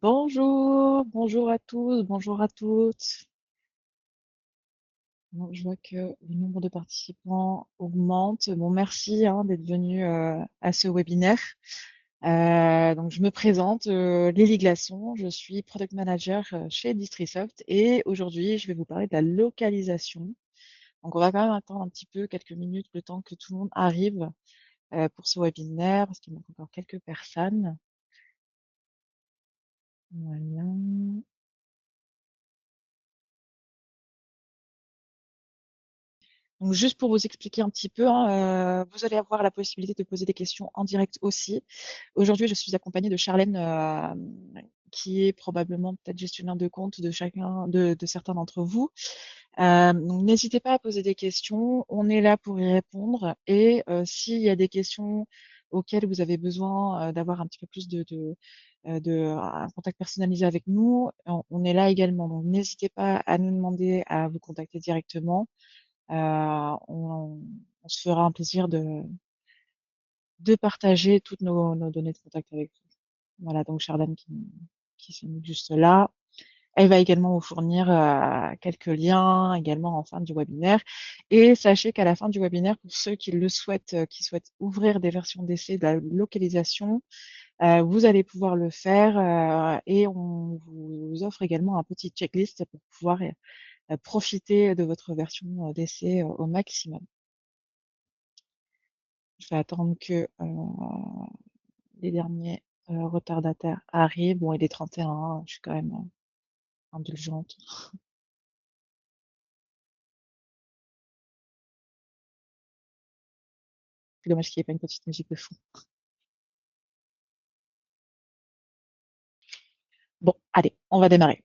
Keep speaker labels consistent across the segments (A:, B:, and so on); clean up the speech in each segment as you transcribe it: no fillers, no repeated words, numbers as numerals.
A: Bonjour, bonjour à tous, bonjour à toutes. Donc, je vois que le nombre de participants augmente. Bon, merci d'être venu à ce webinaire. Donc, je me présente, Lily Glaçon, je suis Product Manager chez Distrisoft et aujourd'hui, je vais vous parler de la localisation. Donc, on va quand même attendre un petit peu, quelques minutes, le temps que tout le monde arrive pour ce webinaire, parce qu'il manque encore quelques personnes. Voilà. Donc, juste pour vous expliquer un petit peu, vous allez avoir la possibilité de poser des questions en direct aussi. Aujourd'hui, je suis accompagnée de Charlène, qui est probablement peut-être gestionnaire de compte de chacun de certains d'entre vous. Donc n'hésitez pas à poser des questions, on est là pour y répondre et s'il y a des questions auxquelles vous avez besoin, d'avoir un petit peu plus un contact personnalisé avec nous, on est là également. Donc n'hésitez pas à nous demander à vous contacter directement. On se fera un plaisir de partager toutes nos données de contact avec vous. Voilà, donc Charlène qui se met juste là. Elle va également vous fournir quelques liens également en fin du webinaire. Et sachez qu'à la fin du webinaire, pour ceux qui le souhaitent, qui souhaitent ouvrir des versions d'essai de la localisation, vous allez pouvoir le faire et on vous offre également un petit checklist pour pouvoir profiter de votre version d'essai au maximum. Je vais attendre que les derniers retardataires arrivent. Bon, il est 31, je suis quand même indulgente. C'est dommage qu'il n'y ait pas une petite musique de fond. Bon, allez, on va démarrer.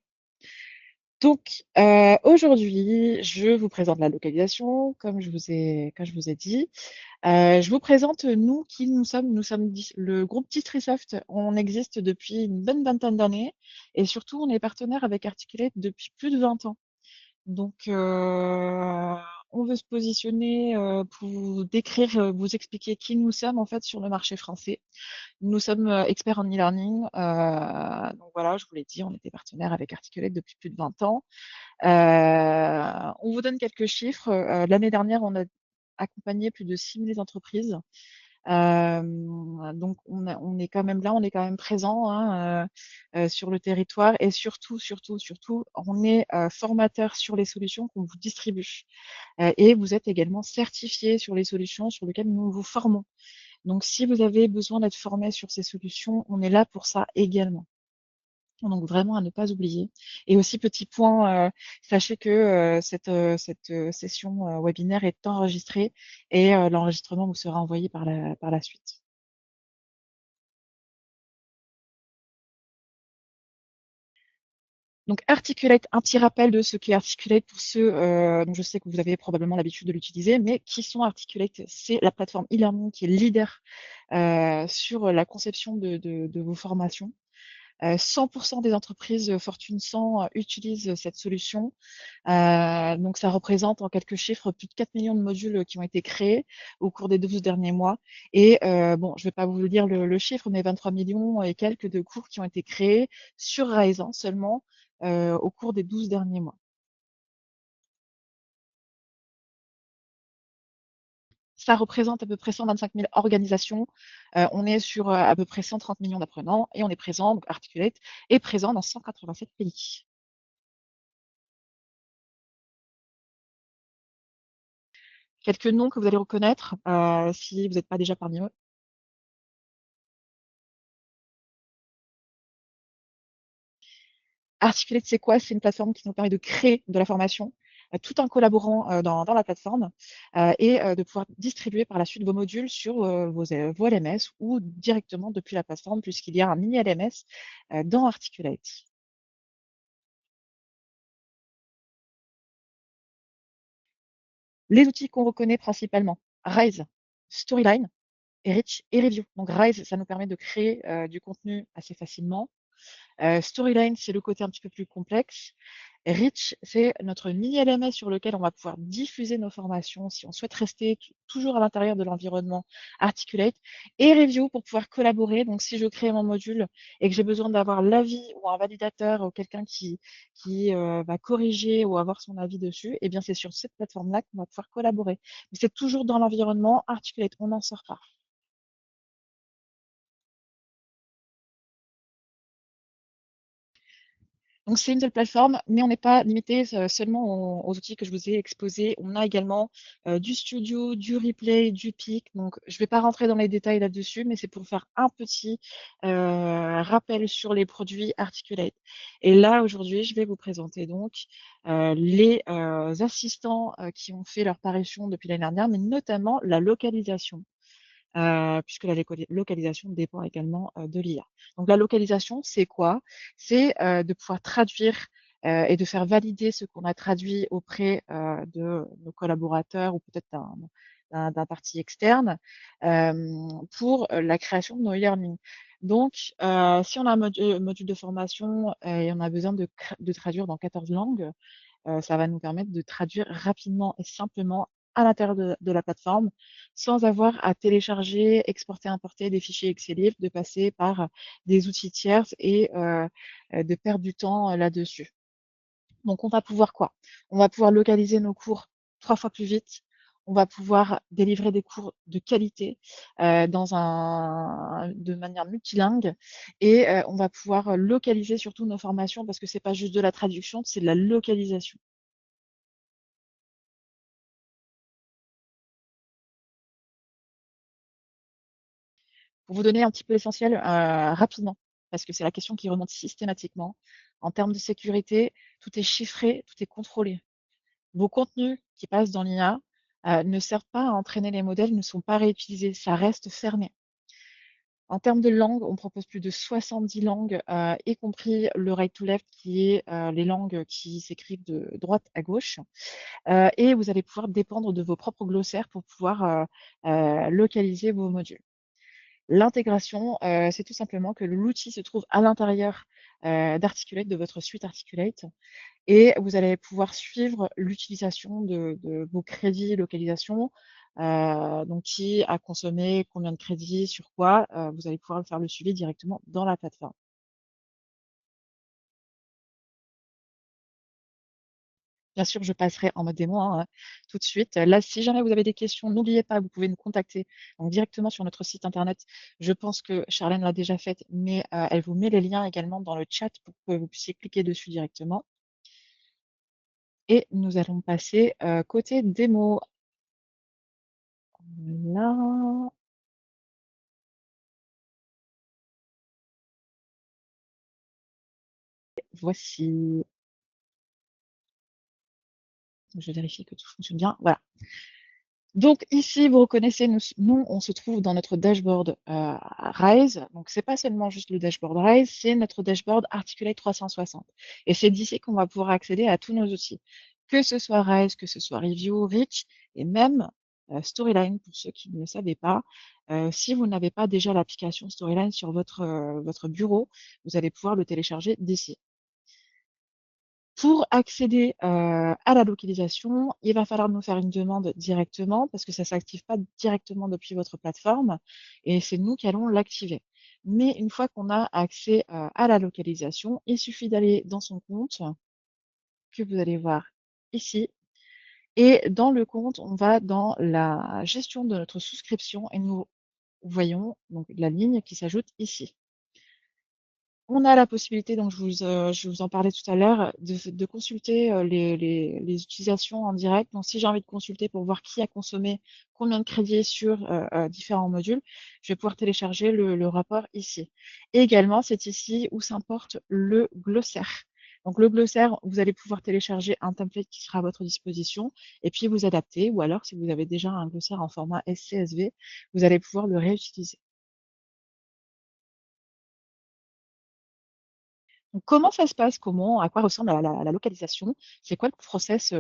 A: Donc, aujourd'hui, je vous présente la localisation, comme je vous ai dit. Je vous présente nous qui nous sommes. Nous sommes le groupe Distrisoft. On existe depuis une bonne vingtaine d'années et surtout, on est partenaire avec Articulate depuis plus de 20 ans. Donc, on veut se positionner pour vous décrire, vous expliquer qui nous sommes en fait sur le marché français. Nous sommes experts en e-learning. Donc voilà, je vous l'ai dit, on était partenaire avec Articulate depuis plus de 20 ans. On vous donne quelques chiffres. L'année dernière, on a accompagné plus de 6000 entreprises. Donc on est quand même là, on est quand même présent sur le territoire et surtout, on est formateur sur les solutions qu'on vous distribue. Et vous êtes également certifié sur les solutions sur lesquelles nous vous formons. Donc si vous avez besoin d'être formé sur ces solutions, on est là pour ça également. Donc vraiment à ne pas oublier. Et aussi petit point, sachez que cette session webinaire est enregistrée et l'enregistrement vous sera envoyé par la suite. Donc Articulate, un petit rappel de ce qu'est Articulate pour ceux dont je sais que vous avez probablement l'habitude de l'utiliser, mais qui sont Articulate? C'est la plateforme e-learning qui est leader sur la conception de vos formations. 100% des entreprises Fortune 100 utilisent cette solution. Donc ça représente en quelques chiffres plus de 4 millions de modules qui ont été créés au cours des 12 derniers mois. Et bon, je ne vais pas vous dire le chiffre, mais 23 millions et quelques de cours qui ont été créés sur Rise seulement au cours des 12 derniers mois. Ça représente à peu près 125 000 organisations. On est sur à peu près 130 millions d'apprenants et on est présent, donc Articulate est présent dans 187 pays. Quelques noms que vous allez reconnaître si vous n'êtes pas déjà parmi eux. Articulate, c'est quoi? C'est une plateforme qui nous permet de créer de la formation tout en collaborant dans la plateforme et de pouvoir distribuer par la suite vos modules sur vos LMS ou directement depuis la plateforme puisqu'il y a un mini LMS dans Articulate. Les outils qu'on reconnaît principalement, Rise, Storyline, Rich et Review. Donc Rise, ça nous permet de créer du contenu assez facilement. Storyline, c'est le côté un petit peu plus complexe. Rich, c'est notre mini LMS sur lequel on va pouvoir diffuser nos formations si on souhaite rester toujours à l'intérieur de l'environnement Articulate. Et Review pour pouvoir collaborer. Donc, si je crée mon module et que j'ai besoin d'avoir l'avis ou un validateur ou quelqu'un qui va corriger ou avoir son avis dessus, eh bien, c'est sur cette plateforme-là qu'on va pouvoir collaborer. Mais c'est toujours dans l'environnement Articulate. On n'en sort pas. Donc, c'est une seule plateforme, mais on n'est pas limité seulement aux outils que je vous ai exposés. On a également du studio, du replay, du pic. Donc, je ne vais pas rentrer dans les détails là-dessus, mais c'est pour faire un petit rappel sur les produits Articulate. Et là, aujourd'hui, je vais vous présenter donc les assistants qui ont fait leur parution depuis l'année dernière, mais notamment la localisation puisque la localisation dépend également de l'IA. Donc la localisation, c'est quoi? C'est de pouvoir traduire et de faire valider ce qu'on a traduit auprès de nos collaborateurs ou peut-être d'un parti externe pour la création de nos e-learning. Donc, si on a un module de formation et on a besoin de traduire dans 14 langues, ça va nous permettre de traduire rapidement et simplement à l'intérieur de la plateforme sans avoir à télécharger, exporter, importer des fichiers Excel, de passer par des outils tierces et de perdre du temps là-dessus. Donc, on va pouvoir quoi? On va pouvoir localiser nos cours 3 fois plus vite. On va pouvoir délivrer des cours de qualité de manière multilingue et on va pouvoir localiser surtout nos formations parce que c'est pas juste de la traduction, c'est de la localisation. Pour vous donner un petit peu l'essentiel rapidement, parce que c'est la question qui remonte systématiquement. En termes de sécurité, tout est chiffré, tout est contrôlé. Vos contenus qui passent dans l'IA ne servent pas à entraîner les modèles, ne sont pas réutilisés, ça reste fermé. En termes de langue, on propose plus de 70 langues, y compris le right to left, qui est les langues qui s'écrivent de droite à gauche. Et vous allez pouvoir dépendre de vos propres glossaires pour pouvoir localiser vos modules. L'intégration, c'est tout simplement que l'outil se trouve à l'intérieur d'Articulate, de votre suite Articulate, et vous allez pouvoir suivre l'utilisation de vos crédits localisation, donc qui a consommé combien de crédits, sur quoi, vous allez pouvoir faire le suivi directement dans la plateforme. Bien sûr, je passerai en mode démo hein, tout de suite. Là, si jamais vous avez des questions, n'oubliez pas, vous pouvez nous contacter donc, directement sur notre site internet. Je pense que Charlène l'a déjà faite, mais elle vous met les liens également dans le chat pour que vous puissiez cliquer dessus directement. Et nous allons passer côté démo. Là, voici. Je vérifie que tout fonctionne bien. Voilà. Donc ici, vous reconnaissez, nous, on se trouve dans notre dashboard Rise. Donc, c'est pas seulement juste le dashboard Rise, c'est notre dashboard Articulate 360. Et c'est d'ici qu'on va pouvoir accéder à tous nos outils, que ce soit Rise, que ce soit Review, Reach, et même Storyline, pour ceux qui ne le savaient pas. Si vous n'avez pas déjà l'application Storyline sur votre bureau, vous allez pouvoir le télécharger d'ici. Pour accéder à la localisation, il va falloir nous faire une demande directement parce que ça ne s'active pas directement depuis votre plateforme et c'est nous qui allons l'activer. Mais une fois qu'on a accès à la localisation, il suffit d'aller dans son compte que vous allez voir ici. Et dans le compte, on va dans la gestion de notre souscription et nous voyons donc la ligne qui s'ajoute ici. On a la possibilité, donc je vous en parlais tout à l'heure, de consulter les utilisations en direct. Donc, si j'ai envie de consulter pour voir qui a consommé combien de crédits sur différents modules, je vais pouvoir télécharger le rapport ici. Et également, c'est ici où s'importe le glossaire. Donc, le glossaire, vous allez pouvoir télécharger un template qui sera à votre disposition et puis vous adapter. Ou alors, si vous avez déjà un glossaire en format SCSV, vous allez pouvoir le réutiliser. Donc, comment ça se passe? À quoi ressemble la localisation? C'est quoi le process,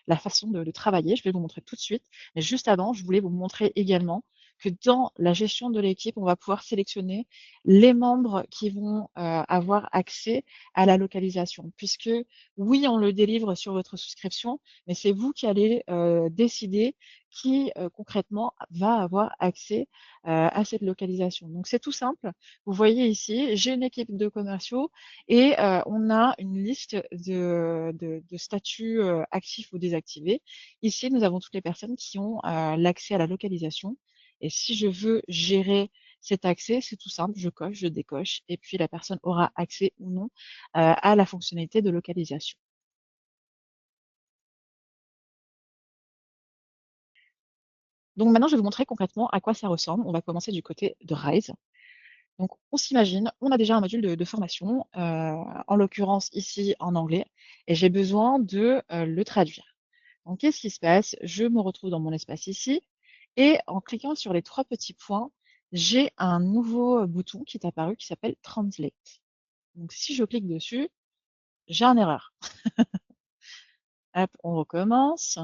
A: la façon de travailler? Je vais vous montrer tout de suite. Mais juste avant, je voulais vous montrer également que dans la gestion de l'équipe, on va pouvoir sélectionner les membres qui vont avoir accès à la localisation. Puisque oui, on le délivre sur votre souscription, mais c'est vous qui allez décider qui concrètement va avoir accès à cette localisation. Donc c'est tout simple. Vous voyez ici, j'ai une équipe de commerciaux et on a une liste de statuts actifs ou désactivés. Ici, nous avons toutes les personnes qui ont l'accès à la localisation. Et si je veux gérer cet accès, c'est tout simple, je coche, je décoche, et puis la personne aura accès ou non à la fonctionnalité de localisation. Donc maintenant, je vais vous montrer concrètement à quoi ça ressemble. On va commencer du côté de Rise. Donc on s'imagine, on a déjà un module de formation, en l'occurrence ici en anglais, et j'ai besoin de le traduire. Donc qu'est-ce qui se passe? Je me retrouve dans mon espace ici, et en cliquant sur les 3 petits points, j'ai un nouveau bouton qui est apparu qui s'appelle Translate. Donc si je clique dessus, j'ai une erreur. Hop, on recommence.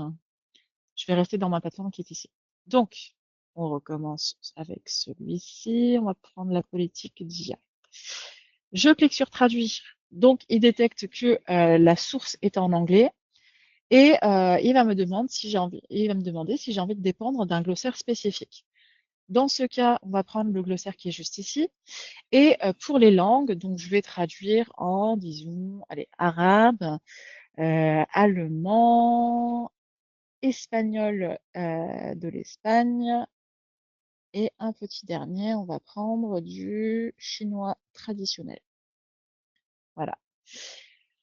A: Je vais rester dans ma plateforme qui est ici. Donc, on recommence avec celui-ci. On va prendre la politique d'IA. Je clique sur traduire. Donc, il détecte que la source est en anglais et il va me demander si j'ai envie de dépendre d'un glossaire spécifique. Dans ce cas, on va prendre le glossaire qui est juste ici. Et pour les langues, donc je vais traduire en, disons, allez, arabe, allemand, espagnol de l'Espagne et un petit dernier, on va prendre du chinois traditionnel. Voilà.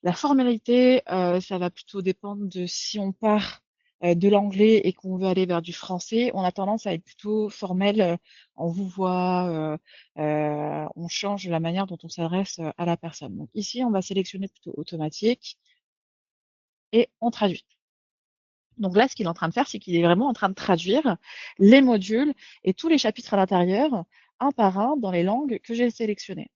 A: La formalité, ça va plutôt dépendre de si on part de l'anglais et qu'on veut aller vers du français. On a tendance à être plutôt formel, on vous voit, on change la manière dont on s'adresse à la personne. Donc ici, on va sélectionner plutôt automatique et on traduit. Donc là, ce qu'il est en train de faire, c'est qu'il est vraiment en train de traduire les modules et tous les chapitres à l'intérieur, un par un, dans les langues que j'ai sélectionnées.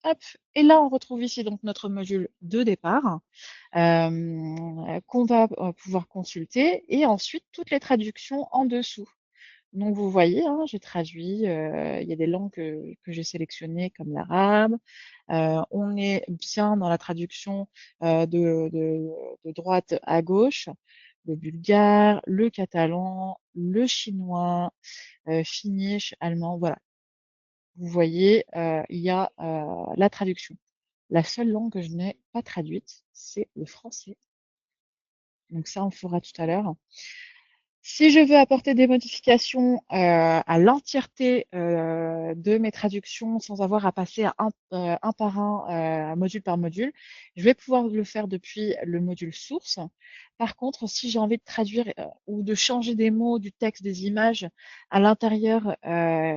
A: Hop, et là, on retrouve ici donc notre module de départ qu'on va pouvoir consulter et ensuite toutes les traductions en dessous. Donc vous voyez, hein, j'ai traduit, il y a des langues que j'ai sélectionnées comme l'arabe. On est bien dans la traduction de droite à gauche, le bulgare, le catalan, le chinois, finnish, allemand, voilà. Vous voyez, il y a la traduction. La seule langue que je n'ai pas traduite, c'est le français. Donc ça, on le fera tout à l'heure. Si je veux apporter des modifications à l'entièreté de mes traductions sans avoir à passer à un par module par module, je vais pouvoir le faire depuis le module source. Par contre, si j'ai envie de traduire ou de changer des mots, du texte, des images à l'intérieur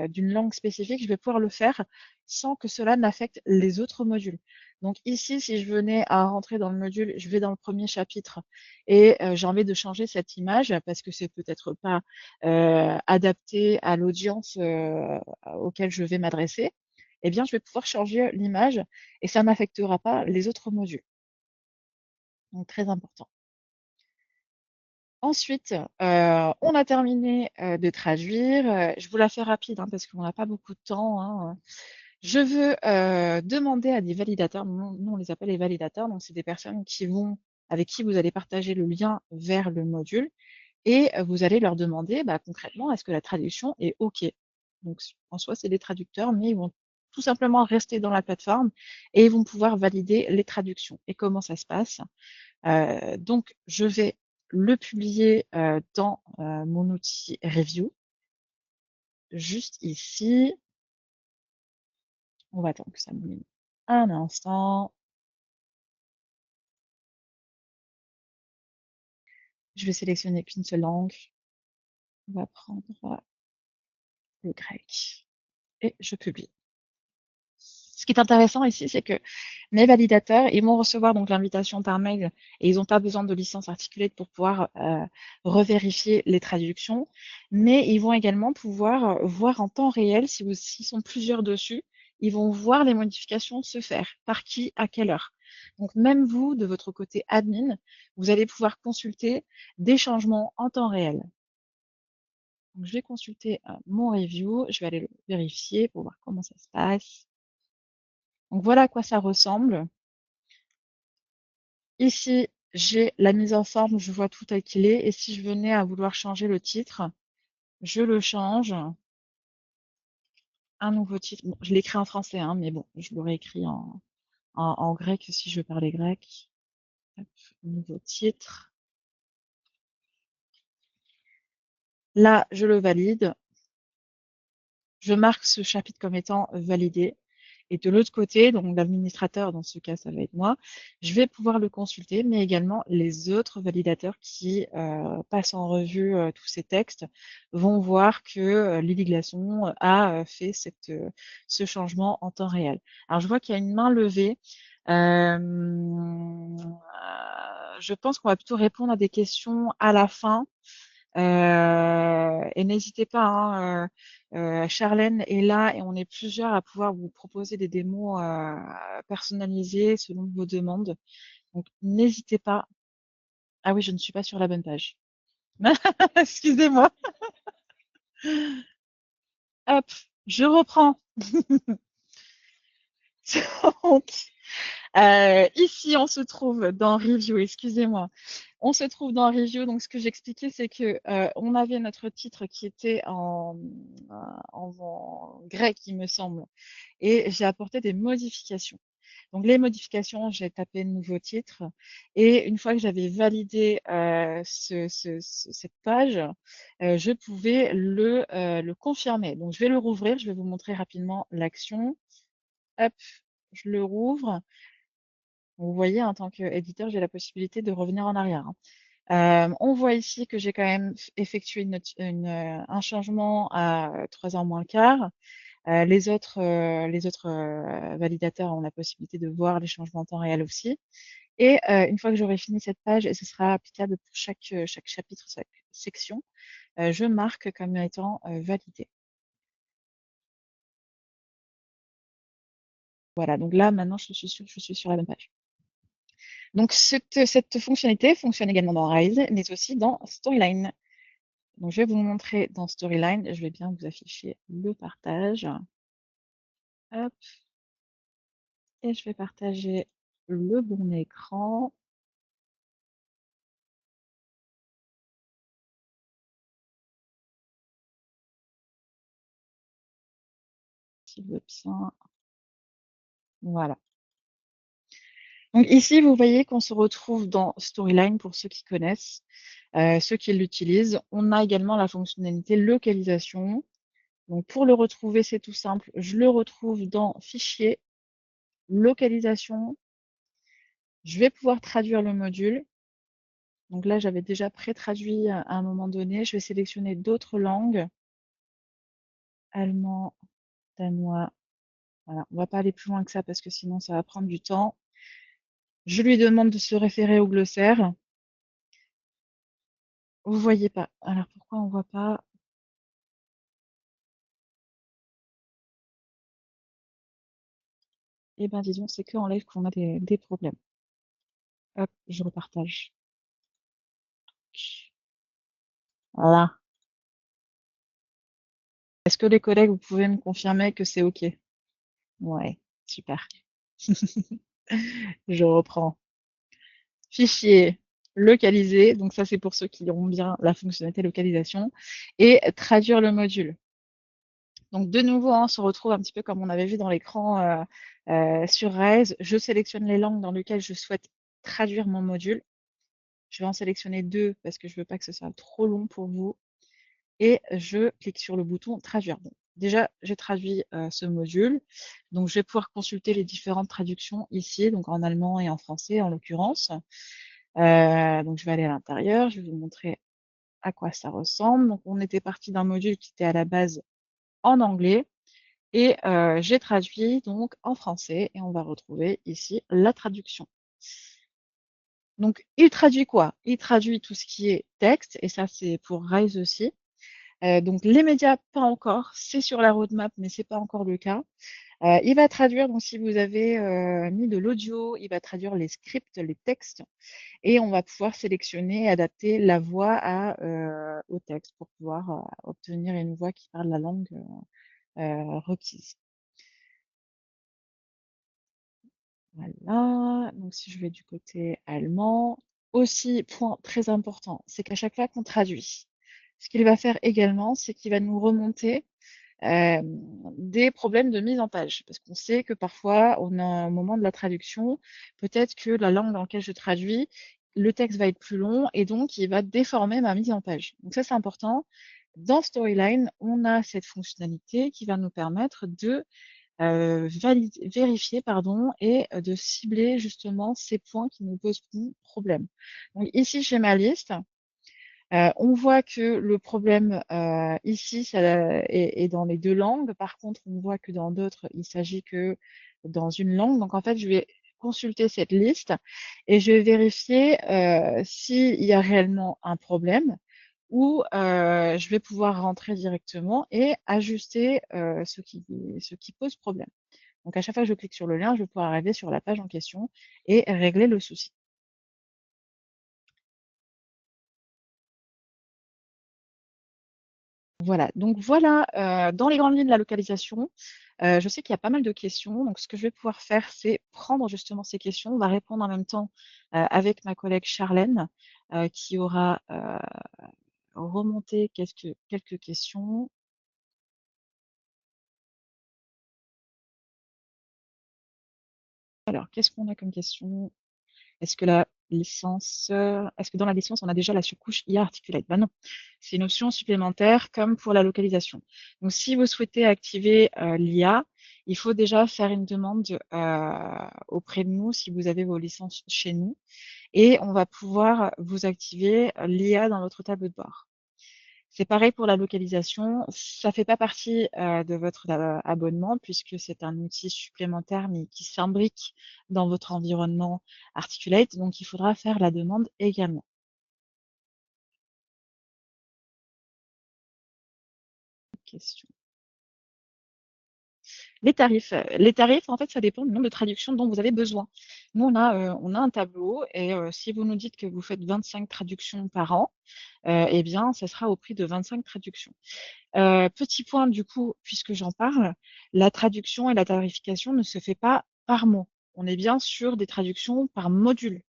A: d'une langue spécifique, je vais pouvoir le faire sans que cela n'affecte les autres modules. Donc ici, si je venais à rentrer dans le module, je vais dans le premier chapitre et j'ai envie de changer cette image parce que c'est peut-être pas adapté à l'audience auquel je vais m'adresser, eh bien, je vais pouvoir changer l'image et ça n'affectera pas les autres modules. Donc, très important. Ensuite, on a terminé de traduire. Je vous la fais rapide hein, parce qu'on n'a pas beaucoup de temps. Hein. Je veux demander à des validateurs, nous on les appelle les validateurs, donc c'est des personnes avec qui vous allez partager le lien vers le module et vous allez leur demander bah, concrètement est-ce que la traduction est OK. Donc en soi c'est des traducteurs, mais ils vont tout simplement rester dans la plateforme et ils vont pouvoir valider les traductions. Et comment ça se passe? Donc je vais le publier dans mon outil Review, juste ici. On va attendre que ça me mette un instant. Je vais sélectionner qu'une seule langue. On va prendre le grec et je publie. Ce qui est intéressant ici, c'est que mes validateurs, ils vont recevoir donc l'invitation par mail et ils n'ont pas besoin de licence articulée pour pouvoir revérifier les traductions, mais ils vont également pouvoir voir en temps réel, s'ils sont plusieurs dessus, ils vont voir les modifications se faire, par qui, à quelle heure. Donc même vous, de votre côté admin, vous allez pouvoir consulter des changements en temps réel. Donc, je vais consulter mon review. Je vais aller le vérifier pour voir comment ça se passe. Donc, voilà à quoi ça ressemble. Ici, j'ai la mise en forme. Je vois tout tel qu'il est. Et si je venais à vouloir changer le titre, je le change. Un nouveau titre. Bon, je l'écris en français, hein, mais bon, je l'aurais écrit en grec si je parlais grec. Hop, nouveau titre. Là, je le valide. Je marque ce chapitre comme étant validé. Et de l'autre côté, donc l'administrateur, dans ce cas, ça va être moi, je vais pouvoir le consulter, mais également les autres validateurs qui passent en revue tous ces textes vont voir que Lily Glaçon a fait ce changement en temps réel. Alors, je vois qu'il y a une main levée. Je pense qu'on va plutôt répondre à des questions à la fin. Et n'hésitez pas, hein, Charlène est là et on est plusieurs à pouvoir vous proposer des démos personnalisées selon vos demandes. Donc n'hésitez pas. Ah oui, je ne suis pas sur la bonne page. Excusez-moi. Hop, je reprends. Donc, ici, on se trouve dans Review, excusez-moi. On se trouve dans Review, donc ce que j'expliquais, c'est que on avait notre titre qui était en grec, il me semble, et j'ai apporté des modifications. Donc les modifications, j'ai tapé nouveau titre, et une fois que j'avais validé cette page, je pouvais le confirmer. Donc je vais le rouvrir, je vais vous montrer rapidement l'action. Hop, je le rouvre. Vous voyez, en tant qu'éditeur, j'ai la possibilité de revenir en arrière, hein. On voit ici que j'ai quand même effectué un changement à 3h moins le quart. Les autres validateurs ont la possibilité de voir les changements en temps réel aussi. Et une fois que j'aurai fini cette page, et ce sera applicable pour chaque chapitre, chaque section, je marque comme étant validé. Voilà, donc là, maintenant, je suis sûre que je suis sur la bonne page. Donc, cette fonctionnalité fonctionne également dans Rise, mais aussi dans Storyline. Donc, je vais vous montrer dans Storyline. Je vais bien vous afficher le partage. Hop. Et je vais partager le bon écran. S'il veut bien. Voilà. Donc ici, vous voyez qu'on se retrouve dans Storyline pour ceux qui connaissent, ceux qui l'utilisent. On a également la fonctionnalité localisation. Donc pour le retrouver, c'est tout simple. Je le retrouve dans Fichier, Localisation. Je vais pouvoir traduire le module. Donc là, j'avais déjà pré-traduit à un moment donné. Je vais sélectionner d'autres langues. Allemand, danois. Voilà, on ne va pas aller plus loin que ça parce que sinon ça va prendre du temps. Je lui demande de se référer au glossaire. Vous voyez pas. Alors pourquoi on voit pas? Eh ben disons, c'est que en live qu'on a des problèmes. Hop, je repartage. Voilà. Est-ce que les collègues, vous pouvez me confirmer que c'est OK? Ouais, super. Je reprends. Fichier localisé, donc ça c'est pour ceux qui auront bien la fonctionnalité localisation, et traduire le module. Donc de nouveau, hein, on se retrouve un petit peu comme on avait vu dans l'écran sur Rise. Je sélectionne les langues dans lesquelles je souhaite traduire mon module. Je vais en sélectionner 2 parce que je ne veux pas que ce soit trop long pour vous. Et je clique sur le bouton traduire. Bon, déjà, j'ai traduit ce module. Donc, je vais pouvoir consulter les différentes traductions ici, donc en allemand et en français en l'occurrence. Donc, je vais aller à l'intérieur. Je vais vous montrer à quoi ça ressemble. Donc, on était parti d'un module qui était à la base en anglais. Et j'ai traduit donc en français. Et on va retrouver ici la traduction. Donc, il traduit quoi? Il traduit tout ce qui est texte. Et ça, c'est pour Rise aussi. Donc les médias, pas encore. C'est sur la roadmap, mais c'est pas encore le cas. Il va traduire, donc si vous avez mis de l'audio, il va traduire les scripts, les textes, et on va pouvoir sélectionner et adapter la voix au texte pour pouvoir obtenir une voix qui parle la langue requise. Voilà, donc si je vais du côté allemand, aussi, point très important, c'est qu'à chaque fois qu'on traduit, ce qu'il va faire également, c'est qu'il va nous remonter euh, des problèmes de mise en page. Parce qu'on sait que parfois, on a au moment de la traduction, peut-être que la langue dans laquelle je traduis, le texte va être plus long et donc il va déformer ma mise en page. Donc ça, c'est important. Dans Storyline, on a cette fonctionnalité qui va nous permettre de vérifier pardon, et de cibler justement ces points qui nous posent problème. Donc ici, j'ai ma liste. On voit que le problème ici ça, est dans les deux langues. Par contre, on voit que dans d'autres, il s'agit que dans une langue. Donc en fait, je vais consulter cette liste et je vais vérifier s'il y a réellement un problème ou je vais pouvoir rentrer directement et ajuster ce qui pose problème. Donc à chaque fois que je clique sur le lien, je vais pouvoir arriver sur la page en question et régler le souci. Voilà, donc voilà dans les grandes lignes de la localisation. Je sais qu'il y a pas mal de questions, donc ce que je vais pouvoir faire, c'est prendre justement ces questions. On va répondre en même temps avec ma collègue Charlène qui aura remonté quelques questions. Alors, qu'est-ce qu'on a comme question? Est-ce que la licence, est-ce que dans la licence, on a déjà la surcouche IA Articulate? Ben non, c'est une option supplémentaire comme pour la localisation. Donc, si vous souhaitez activer l'IA, il faut déjà faire une demande auprès de nous si vous avez vos licences chez nous et on va pouvoir vous activer l'IA dans votre tableau de bord. C'est pareil pour la localisation. Ça fait pas partie de votre abonnement puisque c'est un outil supplémentaire mais qui s'imbrique dans votre environnement Articulate. Donc, il faudra faire la demande également. Question. Les tarifs, en fait, ça dépend du nombre de traductions dont vous avez besoin. Nous, on a un tableau et si vous nous dites que vous faites 25 traductions par an, eh bien, ça sera au prix de 25 traductions. Petit point du coup, puisque j'en parle, la traduction et la tarification ne se fait pas par mot. On est bien sur des traductions par module.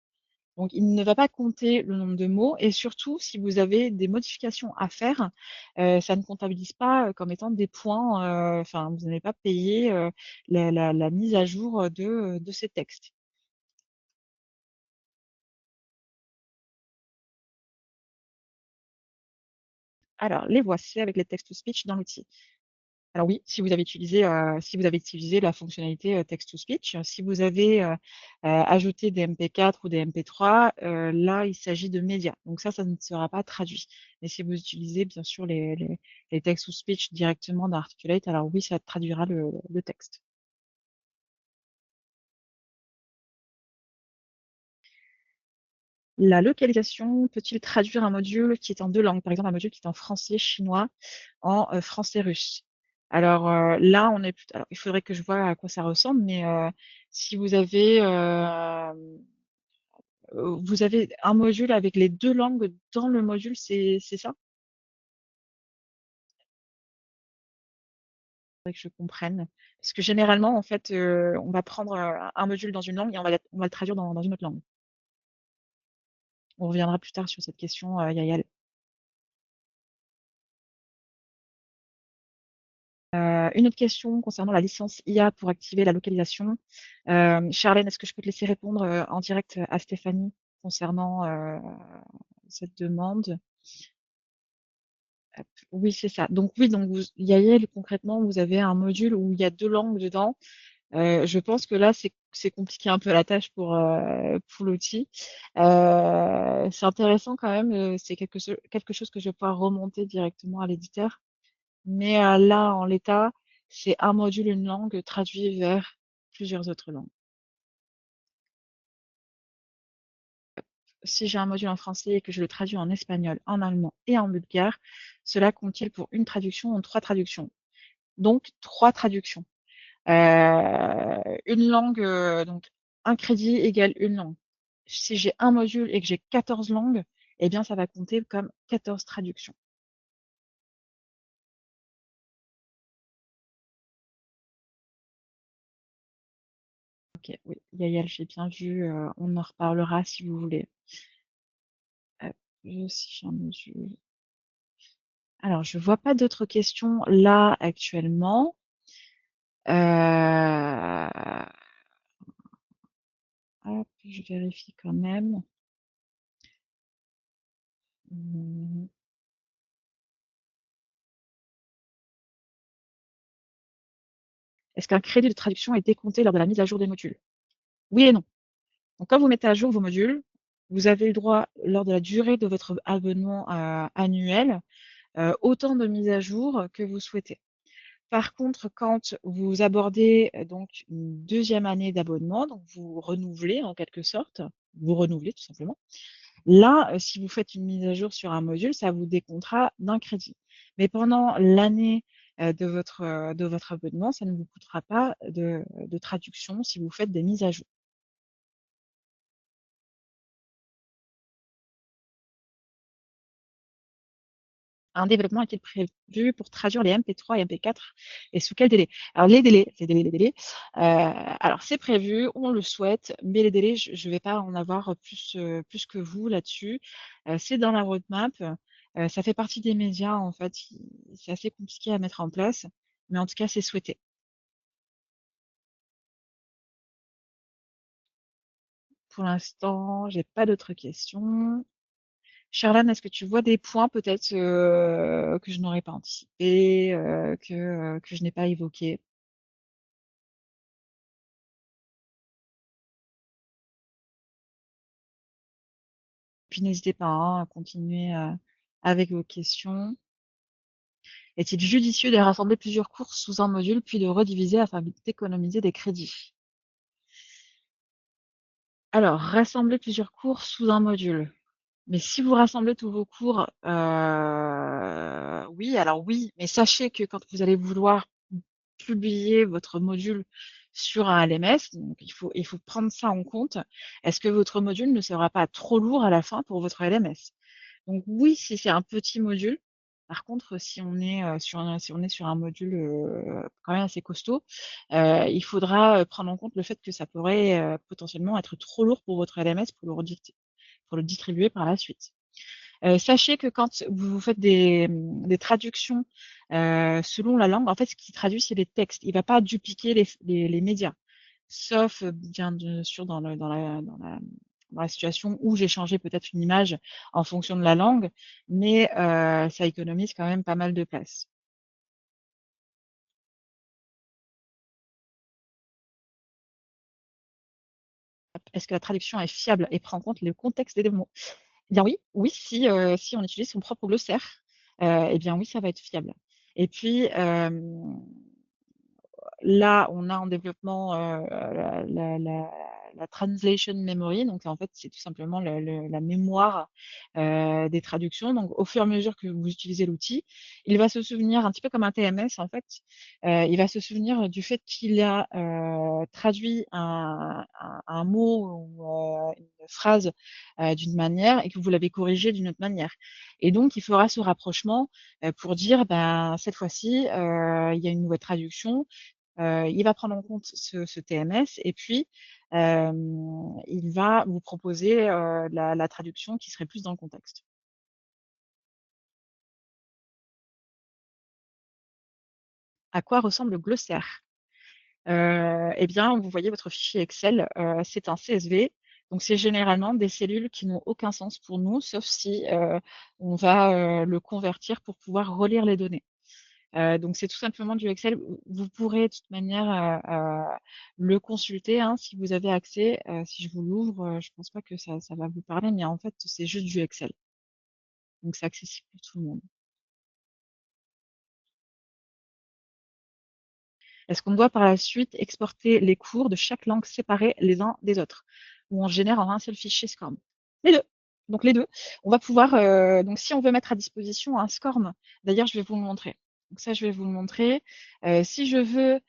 A: Donc, il ne va pas compter le nombre de mots et surtout, si vous avez des modifications à faire, ça ne comptabilise pas comme étant des points. Enfin, vous n'allez pas payer la mise à jour de ces textes. Alors, les voici avec les text-to-speech dans l'outil. Alors oui, si vous avez utilisé la fonctionnalité text-to-speech, si vous avez ajouté des MP4 ou des MP3, là, il s'agit de médias. Donc ça ne sera pas traduit. Mais si vous utilisez bien sûr les text-to-speech directement dans Articulate, alors oui, ça traduira le texte. La localisation peut-il traduire un module qui est en deux langues, par exemple un module qui est en français chinois, en français russe? Alors là, alors, il faudrait que je vois à quoi ça ressemble, mais si vous avez un module avec les deux langues dans le module, c'est ça? Faudrait que je comprenne. Parce que généralement, en fait, on va prendre un module dans une langue et on va le traduire dans une autre langue. On reviendra plus tard sur cette question, Yael. Une autre question concernant la licence IA pour activer la localisation. Charlène, est-ce que je peux te laisser répondre en direct à Stéphanie concernant cette demande? Hop, oui, c'est ça. Donc oui, donc Yael, concrètement, vous avez un module où il y a deux langues dedans. Je pense que là, c'est compliqué un peu la tâche pour l'outil. C'est intéressant quand même. C'est quelque chose que je vais pouvoir remonter directement à l'éditeur. Mais là, en l'état, c'est un module, une langue traduit vers plusieurs autres langues. si j'ai un module en français et que je le traduis en espagnol, en allemand et en bulgare, cela compte-t-il pour une traduction ou trois traductions? Donc, trois traductions. Une langue, donc un crédit égale une langue. Si j'ai un module et que j'ai 14 langues, eh bien, ça va compter comme 14 traductions. Ok, oui, Yael, j'ai bien vu. On en reparlera si vous voulez. Si j'ai un module. Alors, je vois pas d'autres questions là actuellement. Hop, je vérifie quand même. Mmh. Est-ce qu'un crédit de traduction est décompté lors de la mise à jour des modules? Oui et non. Donc, quand vous mettez à jour vos modules, vous avez le droit, lors de la durée de votre abonnement annuel, autant de mises à jour que vous souhaitez. Par contre, quand vous abordez donc une deuxième année d'abonnement, donc vous renouvelez en quelque sorte, vous renouvelez tout simplement. Là, si vous faites une mise à jour sur un module, ça vous décomptera d'un crédit. Mais pendant l'année de votre abonnement, ça ne vous coûtera pas de traduction si vous faites des mises à jour. Un développement est-il prévu pour traduire les MP3 et MP4 et sous quel délai? Alors les délais, alors c'est prévu, on le souhaite, mais les délais, je ne vais pas en avoir plus que vous là-dessus. C'est dans la roadmap, ça fait partie des médias en fait, c'est assez compliqué à mettre en place, mais en tout cas, c'est souhaité. Pour l'instant, j'ai pas d'autres questions. Charlane, est-ce que tu vois des points peut-être que je n'aurais pas anticipés, que je n'ai pas évoqués? Puis n'hésitez pas hein, à continuer avec vos questions. Est-il judicieux de rassembler plusieurs cours sous un module puis de rediviser afin d'économiser des crédits? Alors, rassembler plusieurs cours sous un module. Mais si vous rassemblez tous vos cours, oui, alors oui, mais sachez que quand vous allez vouloir publier votre module sur un LMS, donc il faut prendre ça en compte. Est-ce que votre module ne sera pas trop lourd à la fin pour votre LMS? Donc oui, si c'est un petit module. Par contre, si on est sur un module quand même assez costaud, il faudra prendre en compte le fait que ça pourrait potentiellement être trop lourd pour votre LMS pour le distribuer par la suite. Sachez que quand vous faites des traductions selon la langue, en fait, ce qui traduit, c'est les textes. Il ne va pas dupliquer les médias, sauf bien sûr dans la situation où j'ai changé peut-être une image en fonction de la langue, mais ça économise quand même pas mal de place. Est-ce que la traduction est fiable et prend en compte le contexte des mots? Eh bien oui, oui, si on utilise son propre glossaire, eh bien oui, ça va être fiable. Et puis, là, on a en développement la translation memory. Donc, en fait, c'est tout simplement la mémoire des traductions. Donc, au fur et à mesure que vous utilisez l'outil, il va se souvenir, un petit peu comme un TMS, en fait, il va se souvenir du fait qu'il a traduit un mot ou une phrase d'une manière et que vous l'avez corrigé d'une autre manière. Et donc, il fera ce rapprochement pour dire, ben, cette fois-ci, il y a une nouvelle traduction. Il va prendre en compte ce TMS et puis il va vous proposer la traduction qui serait plus dans le contexte. À quoi ressemble le glossaire? Eh bien, vous voyez votre fichier Excel, c'est un CSV. Donc, c'est généralement des cellules qui n'ont aucun sens pour nous, sauf si on va le convertir pour pouvoir relire les données. Donc c'est tout simplement du Excel. Vous pourrez de toute manière le consulter hein, si vous avez accès. Si je vous l'ouvre, je pense pas que ça va vous parler, mais en fait c'est juste du Excel. Donc c'est accessible pour tout le monde. Est-ce qu'on doit par la suite exporter les cours de chaque langue séparés les uns des autres ou on génère en un seul fichier SCORM? Les deux. Donc les deux, on va pouvoir, donc si on veut mettre à disposition un SCORM, d'ailleurs je vais vous le montrer. Donc ça je vais vous le montrer. Si je veux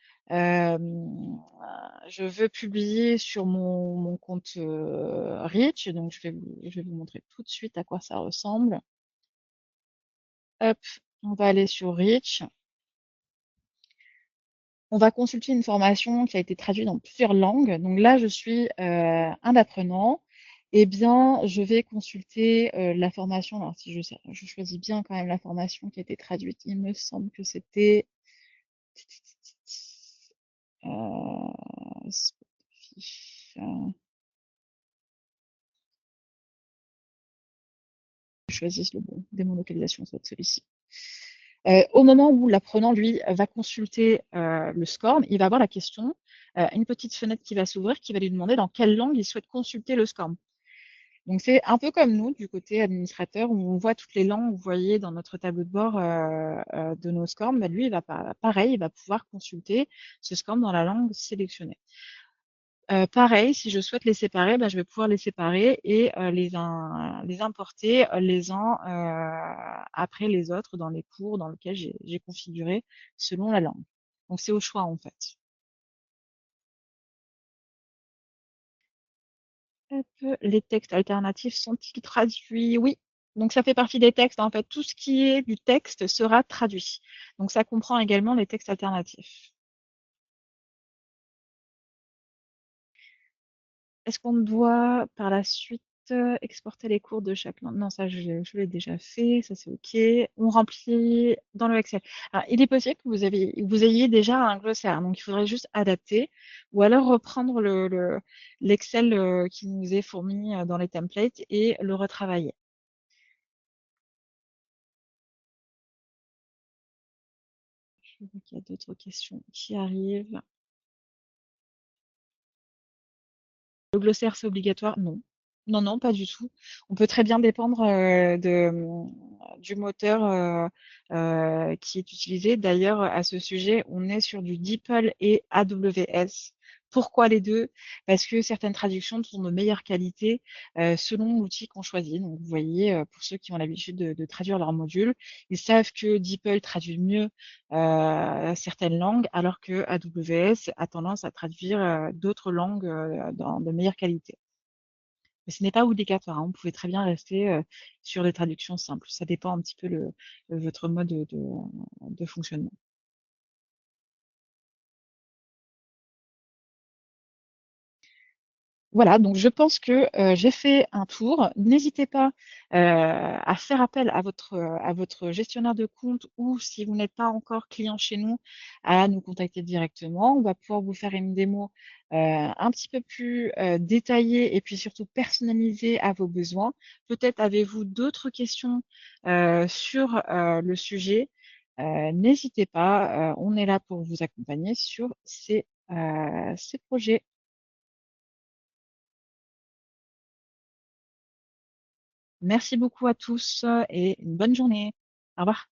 A: publier sur mon compte Reach, donc je vais vous montrer tout de suite à quoi ça ressemble. Hop, on va aller sur Reach. On va consulter une formation qui a été traduite dans plusieurs langues. Donc là, je suis un apprenant. Eh bien, je vais consulter la formation. Alors, si je choisis bien quand même la formation qui a été traduite, il me semble que c'était Spotify. Je choisis le bon démolocalisation, ça va être celui-ci. Au moment où l'apprenant, lui, va consulter le SCORM, il va avoir la question, une petite fenêtre qui va s'ouvrir, qui va lui demander dans quelle langue il souhaite consulter le SCORM. Donc c'est un peu comme nous, du côté administrateur, où on voit toutes les langues, vous voyez, dans notre tableau de bord de nos SCORM, bah, lui, il va pareil, il va pouvoir consulter ce SCORM dans la langue sélectionnée. Pareil, si je souhaite les séparer, bah, je vais pouvoir les séparer et les importer les uns après les autres dans les cours dans lesquels j'ai configuré selon la langue. Donc c'est au choix en fait. Hop, les textes alternatifs sont-ils traduits? Oui. Donc ça fait partie des textes. En fait, tout ce qui est du texte sera traduit. Donc ça comprend également les textes alternatifs. Est-ce qu'on doit par la suite exporter les cours de chaque langue? Non, ça je l'ai déjà fait, ça c'est OK. On remplit dans le Excel. Alors, il est possible que vous ayez déjà un glossaire, donc il faudrait juste adapter ou alors reprendre l'Excel qui nous est fourni dans les templates et le retravailler. Je vois qu'il y a d'autres questions qui arrivent. Le glossaire, c'est obligatoire? Non. Non, non, pas du tout. On peut très bien dépendre du moteur qui est utilisé. D'ailleurs, à ce sujet, on est sur du DeepL et AWS. Pourquoi les deux? Parce que certaines traductions sont de meilleure qualité selon l'outil qu'on choisit. Donc, vous voyez, pour ceux qui ont l'habitude de traduire leurs modules, ils savent que DeepL traduit mieux certaines langues, alors que AWS a tendance à traduire d'autres langues de meilleure qualité. Mais ce n'est pas obligatoire, hein. Vous pouvez très bien rester sur des traductions simples. Ça dépend un petit peu votre mode de fonctionnement. Voilà, donc je pense que j'ai fait un tour. N'hésitez pas à faire appel à votre gestionnaire de compte ou si vous n'êtes pas encore client chez nous, à nous contacter directement. On va pouvoir vous faire une démo un petit peu plus détaillée et puis surtout personnalisée à vos besoins. Peut-être avez-vous d'autres questions sur le sujet. N'hésitez pas, on est là pour vous accompagner sur ces projets. Merci beaucoup à tous et une bonne journée. Au revoir.